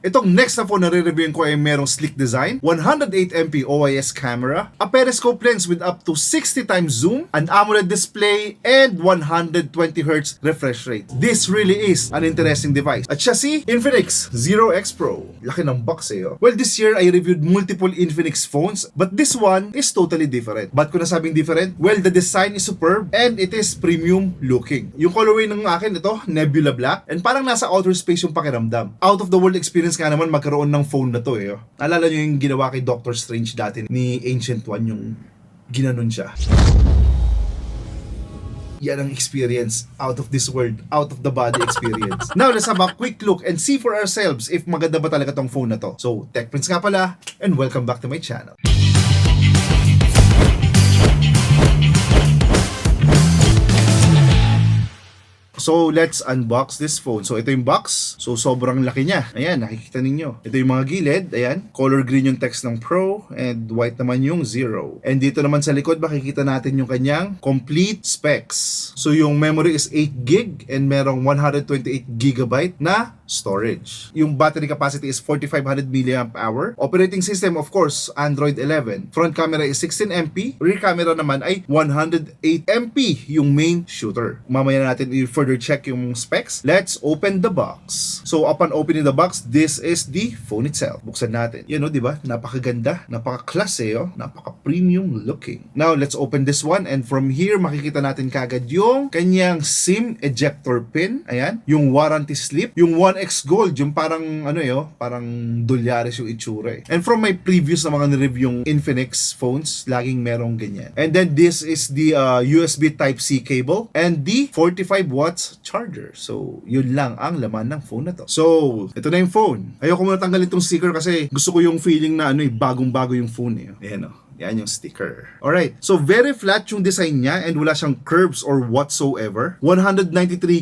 Itong next na phone na re-reviewin ko ay merong sleek design, 108MP OIS camera, a periscope lens with up to 60 times zoom, an AMOLED display, and 120Hz refresh rate. This really is an interesting device. At siya si Infinix Zero X Pro. Laki ng box eh. Oh. Well, this year I reviewed multiple Infinix phones, but this one is totally different. Ba't ko nasabing different? Well, the design is superb and it is premium looking. Yung colorway ng akin ito, Nebula Black, and parang nasa outer space yung pakiramdam. Out of the world experience nga naman magkaroon ng phone na to eh. Alala nyo yung ginawa kay Doctor Strange dati ni Ancient One, yung ginanon siya. Yan ang experience, out of this world, out of the body experience. Now, let's have a quick look and see for ourselves if maganda ba talaga tong phone na to. So, Tech Prince nga pala, and welcome back to my channel. So, let's unbox this phone. So, ito yung box. So, sobrang laki niya. Ayan, nakikita ninyo. Ito yung mga gilid. Ayan, color green yung text ng Pro and white naman yung Zero. And dito naman sa likod, makikita natin yung kanyang complete specs. So, yung memory is 8GB and merong 128GB na storage. Yung battery capacity is 4500 mAh. Operating system, of course, Android 11. Front camera is 16MP. Rear camera naman ay 108MP, yung main shooter. Mamaya natin further check yung specs. Let's open the box. So, upon opening the box, this is the phone itself. Buksan natin. Yan o, di ba? Napakaganda, napaka-klase, napaka-premium looking. Now, let's open this one and from here, makikita natin kagad yung kanyang SIM ejector pin. Ayan. Yung warranty slip. Yung 1X Gold, yung parang parang dolyares yung itsura eh. And from my previous na mga review yung Infinix phones, laging merong ganyan. And then this is the USB Type-C cable and the 45 watts charger. So, yun lang ang laman ng phone na to. So, ito na yung phone. Ayoko muna tanggalin tong sticker kasi gusto ko yung feeling na bagong-bago yung phone eh. Ayan o. Yan yung sticker. Alright, so very flat yung design niya and wala siyang curves or whatsoever. 193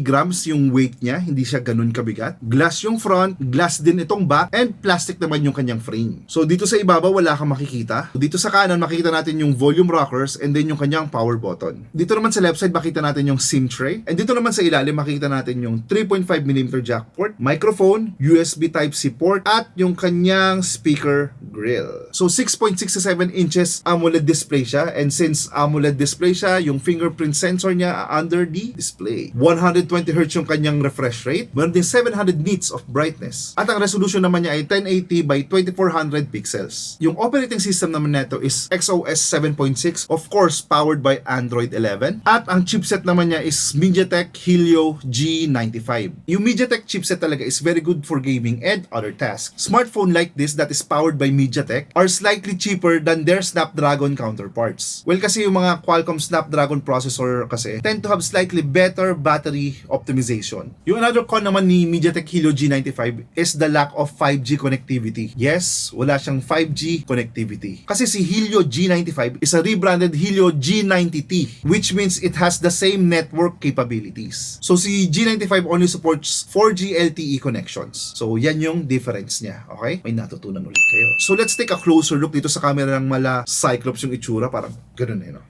grams yung weight niya, hindi siya ganun kabigat. Glass yung front, glass din itong back, and plastic naman yung kanyang frame. So dito sa ibabaw wala kang makikita. Dito sa kanan makikita natin yung volume rockers and then yung kanyang power button. Dito naman sa left side makita natin yung SIM tray. And dito naman sa ilalim makikita natin yung 3.5mm jack port, microphone, USB Type-C port, at yung kanyang speaker grill. So 6.67 inches AMOLED display siya, and since AMOLED display siya, yung fingerprint sensor niya under the display. 120Hz yung kanyang refresh rate, meron din 700 nits of brightness, at ang resolution naman niya ay 1080 by 2400 pixels. Yung operating system naman nito is XOS 7.6, of course powered by Android 11, at ang chipset naman niya is MediaTek Helio G95. Yung MediaTek chipset talaga is very good for gaming and other tasks. Smartphone like this that is powered by MediaTek are slightly cheaper than their Snapdragon counterparts. Well, kasi yung mga Qualcomm Snapdragon processor kasi tend to have slightly better battery optimization. Yung another con naman ni MediaTek Helio G95 is the lack of 5G connectivity. Yes, wala siyang 5G connectivity. Kasi si Helio G95 is a rebranded Helio G90T, which means it has the same network capabilities. So si G95 only supports 4G LTE connections. So yan yung difference niya. Okay? May natutunan ulit kayo. So let's take a closer look dito sa camera ng Cyclops yung itsura, parang ganun eh, no?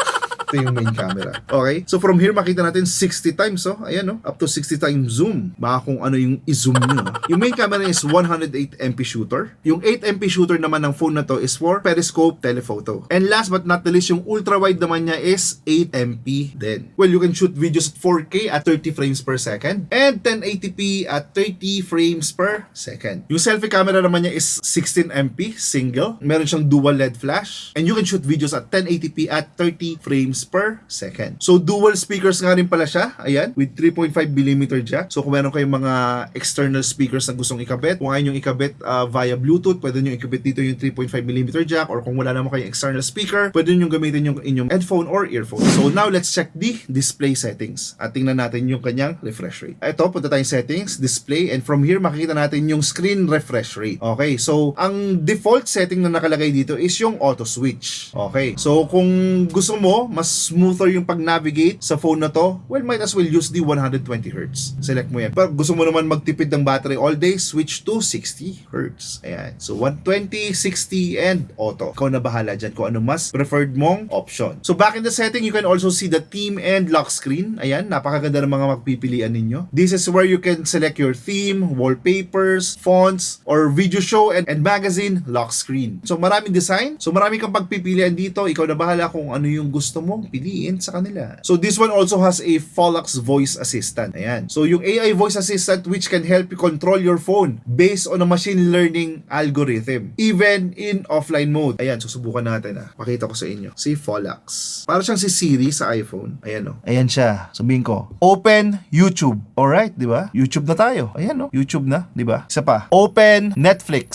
Ito yung main camera. Okay? So from here, makita natin 60 times, ayan, up to 60 times zoom. Baka kung ano yung i-zoom nyo. Yung main camera is 108MP shooter. Yung 8MP shooter naman ng phone na to is for periscope telephoto. And last but not the least, yung ultra-wide naman niya is 8MP din. Well, you can shoot videos at 4K at 30 frames per second and 1080p at 30 frames per second. Yung selfie camera naman niya is 16MP single. Meron siyang dual LED flash. And you can shoot videos at 1080p at 30 frames per second. So dual speakers nga rin pala siya, ayan, with 3.5mm jack. So kung meron kayong mga external speakers na gustong ikabit, kung ayaw nyo ikabit via Bluetooth, pwede nyo ikabit dito yung 3.5mm jack, or kung wala naman kayong external speaker, pwede nyo gamitin yung inyong headphone or earphone. So now let's check the display settings at tingnan natin yung kanyang refresh rate. Ito, punta tayong settings, display, and from here makikita natin yung screen refresh rate. Okay, so ang default setting na nakalagay dito is yung auto switch. Okay, so kung gusto mo mas smoother yung pag-navigate sa phone na to, well, might as well use the 120Hz. Select mo yan. Pag gusto mo naman magtipid ng battery all day, switch to 60Hz. Ayan. So, 120, 60, and auto. Ikaw na bahala dyan kung ano mas preferred mong option. So, back in the setting, you can also see the theme and lock screen. Ayan. Napakaganda ng mga magpipilian ninyo. This is where you can select your theme, wallpapers, fonts, or video show and magazine lock screen. So, maraming design. So, marami kang pagpipilian dito. Ikaw na bahala kung ano yung gusto mong piliin sa kanila. So, this one also has a Folax voice assistant. Ayan. So, yung AI voice assistant which can help you control your phone based on a machine learning algorithm. Even in offline mode. Ayan, susubukan natin Pakita ko sa inyo. Si Folax. Para siyang si Siri sa iPhone. Ayan Ayan siya. Sabihin ko, open YouTube. Alright, di ba? YouTube na tayo. Ayan YouTube na, di ba? Isa pa. Open Netflix.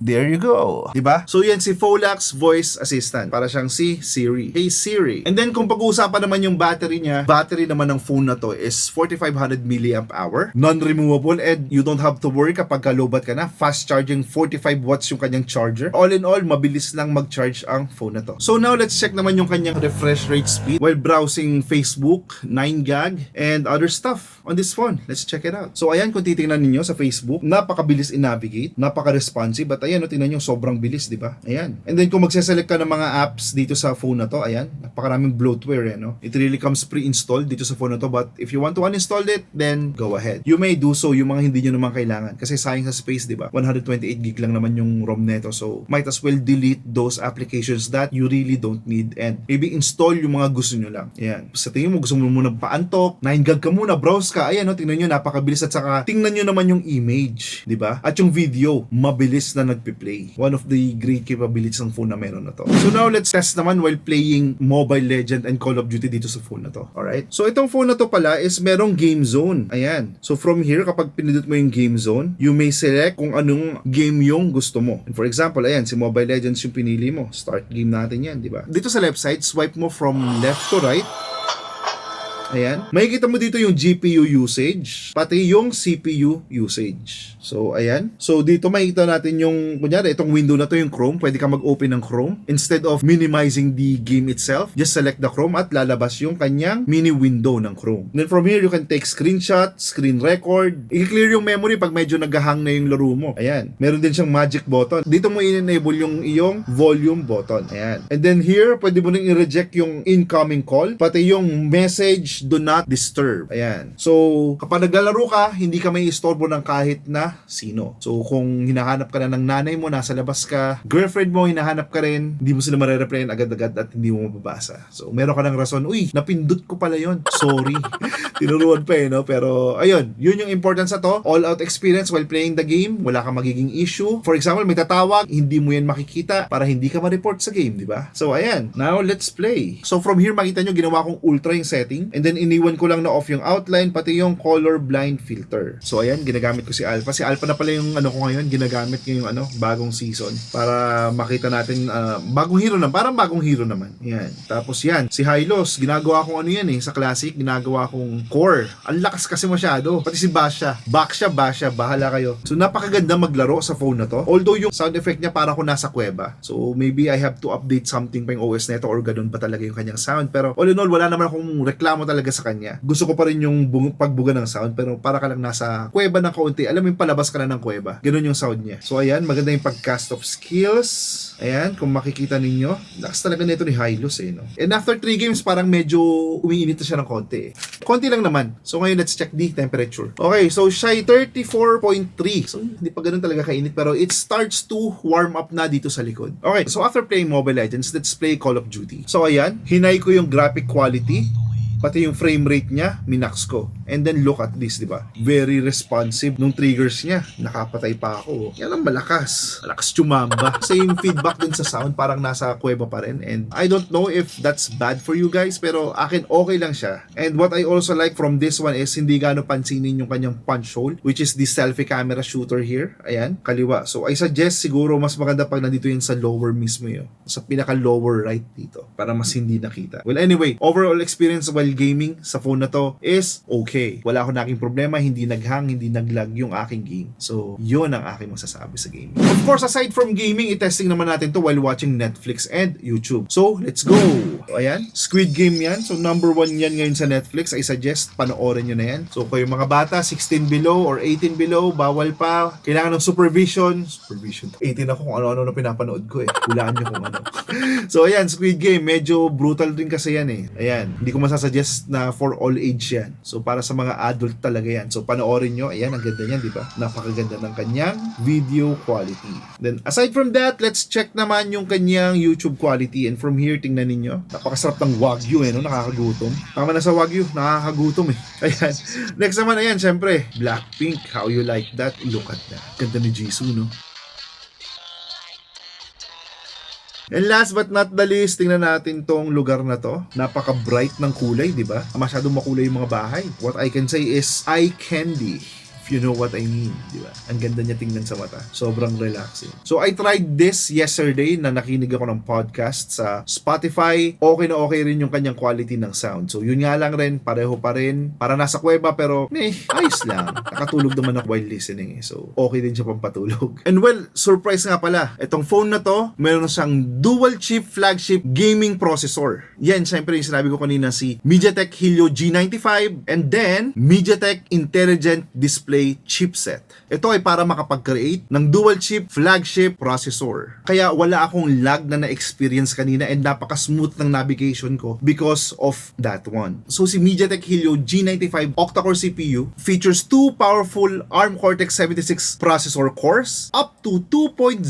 There you go. Di ba? So, yan si Folax voice assistant. Para siyang si Siri. Hey Siri. And then kung pag-uusapan naman yung battery niya, battery naman ng phone na to is 4500 mAh, non-removable, and you don't have to worry kapag low-bat ka na. Fast charging, 45 watts yung kanyang charger. All in all, mabilis lang mag-charge ang phone na to. So now let's check naman yung kanyang refresh rate speed while browsing Facebook, 9GB, and other stuff on this phone. Let's check it out. So ayan, kung titingnan ninyo sa Facebook, napakabilis i-navigate, napaka-responsive, at ayan tingnan nyo, sobrang bilis, di ba? Ayan. And then kung magse-select ka ng mga apps dito sa phone na to, ayan, napakaraming bloatware It really comes pre-installed dito sa phone na to, but if you want to uninstall it, then go ahead. You may do so, yung mga hindi nyo naman kailangan. Kasi sayang sa space, di ba? 128GB lang naman yung ROM neto, so might as well delete those applications that you really don't need and maybe install yung mga gusto nyo lang. Ayan. Sa tingin mo, gusto mo muna paantok, 9GB ka muna, browse ka. Ayan, tingnan nyo, napakabilis, at saka tingnan nyo naman yung image, di ba? At yung video, mabilis na nagpi-play. One of the great capabilities ng phone na meron na to. So now, let's test naman while playing Mobile Legends and Call of Duty dito sa phone na to. Alright? So, itong phone na to pala is merong game zone. Ayan. So, from here, kapag pinindot mo yung game zone, you may select kung anong game yung gusto mo. And for example, ayan, si Mobile Legends yung pinili mo. Start game natin yan, di ba? Dito sa left side, swipe mo from left to right. Ayan. Makikita mo dito yung GPU usage, pati yung CPU usage. So, ayan. So, dito makikita natin yung, kunyari, itong window na to, yung Chrome. Pwede ka mag-open ng Chrome. Instead of minimizing the game itself, just select the Chrome at lalabas yung kanyang mini window ng Chrome. Then from here, you can take screenshot, screen record. I-clear yung memory pag medyo nag-hang na yung laro mo. Ayan. Meron din siyang magic button. Dito mo i-enable yung iyong volume button. Ayan. And then here, pwede mo nang i-reject yung incoming call, pati yung message do not disturb. Ayan. So, kapag naglalaro ka, hindi ka may istorbo ng kahit na sino. So, kung hinahanap ka na ng nanay mo, nasa labas ka, girlfriend mo, hinahanap ka rin, hindi mo sila mare-replyan agad-agad at hindi mo mababasa. So, meron ka ng rason, uy, napindot ko pala yon. Sorry. Tinuruan pa no? Pero, ayun, yun yung importance sa to. All-out experience while playing the game, wala kang magiging issue. For example, may tatawag, hindi mo yan makikita para hindi ka ma-report sa game, di ba? So, ayan. Now, let's play. So, from here, makita nyo, ginawa kong ultra yung setting. And then, iniwan ko lang na off yung outline, pati yung color blind filter. So, ayan, ginagamit ko si Alpha. Si Alpha na pala yung ko ngayon, ginagamit ko yung bagong season para makita natin, bagong hero na, parang bagong hero naman. Yan. Tapos yan, si Hylos, ginagawa kong sa Classic, ginagawa kong core. Ang lakas kasi masyado. Pati si Basha, bahala kayo. So, napakaganda maglaro sa phone na to. Although yung sound effect niya para ko nasa kuweba. So, maybe I have to update something pa yung OS neto or ganun ba talaga yung kanyang sound. Pero all in all, wala naman akong reklamo talaga sa kanya. Gusto ko pa rin yung pagbuga ng sound, pero para ka lang nasa kuweba ng kaunti. Alam mo yung palabas ka na ng kuweba. Ganun yung sound niya. So ayan, maganda yung pag-cast of skills. Ayan, kung makikita ninyo, lakas talaga nito ni Hylos no? And after 3 games, parang medyo umiinit na siya ng konti. Konti lang naman. So ngayon, let's check the temperature. Okay, so siya 34.3. So hindi pa ganun talaga kainit, pero it starts to warm up na dito sa likod. Okay, so after playing Mobile Legends, let's play Call of Duty. So ayan, hinay ko yung graphic quality, pati yung frame rate niya, minax ko. And then look at this, di ba? Very responsive nung triggers niya. Nakapatay pa ako. Yan ang malakas. Malakas tumamba. Same feedback dun sa sound, parang nasa kuweba pa rin. And I don't know if that's bad for you guys, pero akin okay lang siya. And what I also like from this one is hindi gaano pansinin yung kanyang punch hole, which is the selfie camera shooter here. Ayan, kaliwa. So I suggest siguro mas maganda pag nandito yun sa lower mismo yun. Sa pinaka lower right dito. Para mas hindi nakita. Well anyway, overall experience while gaming sa phone na to is okay. Wala akong naging problema, hindi naghang, hindi naglag yung aking game. So, yun ang aking masasabi sa gaming. Of course, aside from gaming, i-testing naman natin to while watching Netflix and YouTube. So, let's go! So, ayan, Squid Game yan. So, number 1 yan ngayon sa Netflix. I suggest, panoorin nyo na yan. So, kayo mga bata, 16 below or 18 below, bawal pa. Kailangan ng supervision. 18 ako kung ano-ano na pinapanood ko eh. Hulaan nyo kung ano. So, ayan, Squid Game. Medyo brutal din kasi yan eh. Ayan, hindi ko masasuggest na for all age yan. So, para sa mga adult talaga yan. So, panoorin nyo. Ayan, ang ganda niyan, di ba? Napakaganda ng kanyang video quality. Then, aside from that, let's check naman yung kanyang YouTube quality. And from here, tingnan ninyo. Napakasarap ng Wagyu eh, no? Nakakagutom. Tama na sa Wagyu, nakakagutom eh. Ayan. Next naman, ayan, syempre, Blackpink. How you like that? Look at that. Ganda ni Jisoo, no? And last but not the least, tingnan natin tong lugar na to. Napaka-bright ng kulay, di ba? Masyadong makulay yung mga bahay. What I can say is eye candy. If you know what I mean, di ba? Ang ganda niya tingnan sa mata. Sobrang relaxing. So, I tried this yesterday na nakinig ako ng podcast sa Spotify. Okay na okay rin yung kanyang quality ng sound. So, yun nga lang rin, pareho pa rin. Para nasa kuweba, pero, ayos lang. Nakatulog naman ako while listening. So, okay din siya pampatulog. And well, surprise nga pala. Itong phone na to, meron siyang dual chip flagship gaming processor. Yan, syempre yung sinabi ko kanina si MediaTek Helio G95 and then MediaTek Intelligent Display chipset. Ito ay para makapag-create ng dual chip flagship processor. Kaya wala akong lag na na-experience kanina and napaka-smooth ng navigation ko because of that one. So si MediaTek Helio G95 octa-core CPU features two powerful ARM Cortex-76 processor cores up to 2.05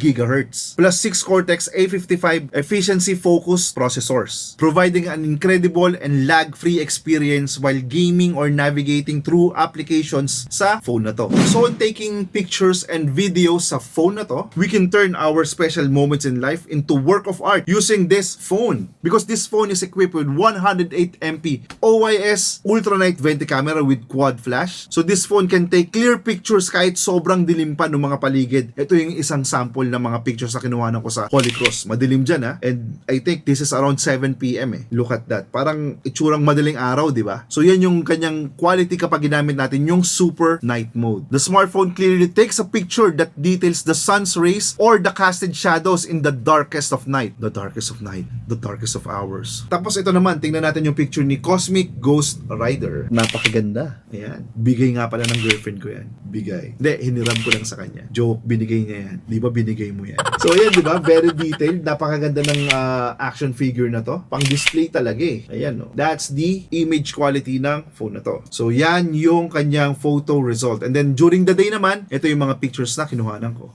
GHz plus 6 Cortex A55 efficiency-focused processors, providing an incredible and lag-free experience while gaming or navigating through applications sa phone na to. So, in taking pictures and videos sa phone na to, we can turn our special moments in life into work of art using this phone. Because this phone is equipped with 108MP OIS Ultra Night 20 camera with quad flash. So, this phone can take clear pictures kahit sobrang dilim pa ng mga paligid. Ito yung isang sample ng mga pictures na kinuhanan ko sa Holy Cross. Madilim dyan ha. And I think this is around 7 PM eh. Look at that. Parang itsurang madaling araw, di ba? So, yan yung kanyang quality kapag ginamit natin yung super night mode. The smartphone clearly takes a picture that details the sun's rays or the casted shadows in the darkest of night. The darkest of night. The darkest of hours. Tapos ito naman, tingnan natin yung picture ni Cosmic Ghost Rider. Napakaganda. Ayan. Bigay nga pala ng girlfriend ko yan. Bigay. Hindi, hiniram ko lang sa kanya. Joke, binigay niya yan. Di ba binigay mo yan? So ayan, di ba? Very detailed. Napakaganda ng action figure na to. Pang display talaga eh. Ayan no. That's the image quality ng phone na to. So yan yung kanyang photo result. And then during the day naman, ito yung mga pictures na kinuhanan ko.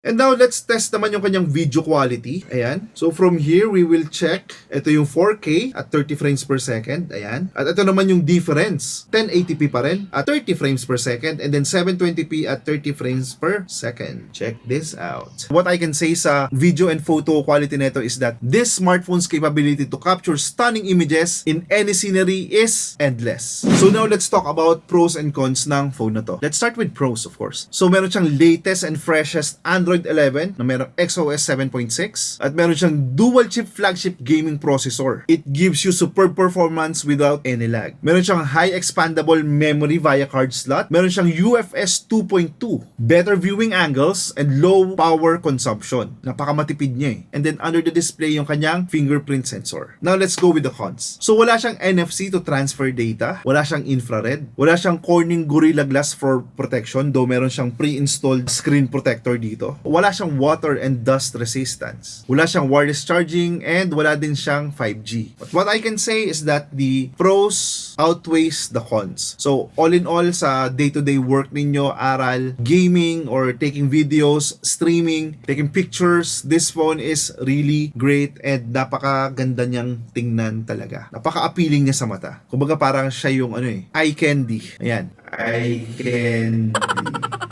And now, let's test naman yung kanyang video quality. Ayan. So, from here, we will check. Ito yung 4K at 30 frames per second. Ayan. At ito naman yung difference. 1080p pa rin at 30 frames per second. And then 720p at 30 frames per second. Check this out. What I can say sa video and photo quality nito is that this smartphone's capability to capture stunning images in any scenery is endless. So, now let's talk about pros and cons ng phone na to. Let's start with pros, of course. So, meron siyang latest and freshest Android 11 na merong XOS 7.6 at meron siyang dual chip flagship gaming processor. It gives you superb performance without any lag. Meron siyang high expandable memory via card slot. Meron siyang UFS 2.2, better viewing angles and low power consumption. Napakamatipid niya eh. And then under the display yung kanyang fingerprint sensor. Now let's go with the cons. So wala siyang NFC to transfer data, wala siyang infrared, wala siyang Corning Gorilla Glass for protection, though meron siyang pre-installed screen protector dito. Wala siyang water and dust resistance. Wala siyang wireless charging and wala din siyang 5G. But what I can say is that the pros outweighs the cons. So all in all sa day-to-day work ninyo, aral, gaming, or taking videos, streaming, taking pictures, this phone is really great and napakaganda niyang tingnan talaga. Napaka-appealing niya sa mata. Kumbaga parang siya yung eye candy. Ayan. Eye candy.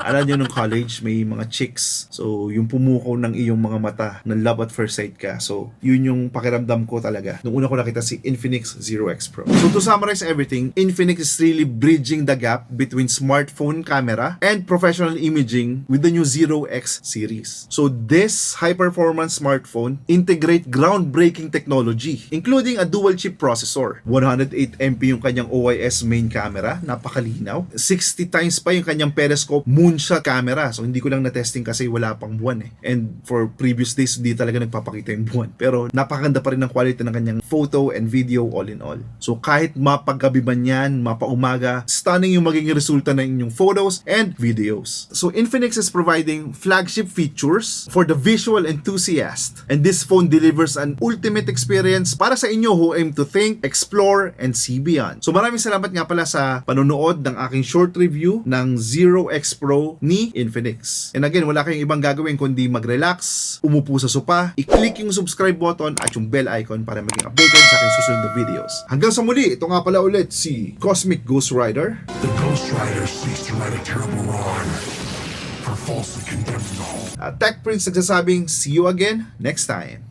Alam nyo nung college, may mga chicks. So, yung pumukaw ng iyong mga mata na love at first sight ka. So, yun yung pakiramdam ko talaga. Nung una ko nakita si Infinix Zero X Pro. So, to summarize everything, Infinix is really bridging the gap between smartphone camera and professional imaging with the new Zero X series. So, this high-performance smartphone integrate groundbreaking technology, including a dual-chip processor. 108MP yung kanyang OIS main camera, napakalinaw. 60 times pa yung kanyang periscope moon one-shot camera. So hindi ko lang na-testing kasi wala pang buwan eh. And for previous days, hindi talaga nagpapakita yung buwan. Pero napakaganda pa rin ng quality ng kanyang photo and video all in all. So kahit mapaggabi man yan, mapaumaga, stunning yung magiging resulta ng inyong photos and videos. So Infinix is providing flagship features for the visual enthusiast. And this phone delivers an ultimate experience para sa inyo who aim to think, explore, and see beyond. So maraming salamat nga pala sa panonood ng aking short review ng Zero X Pro ni Infinix. And again, wala kayong ibang gagawin kundi mag-relax, umupo sa sopa, i-click yung subscribe button at yung bell icon para maging updated sa aking susunod na videos. Hanggang sa muli, ito nga pala ulit si Cosmic Ghost Rider. The Ghost Rider seeks to right a terrible wrong for falsely condemning all. At Tech Prince nagsasabing, see you again next time.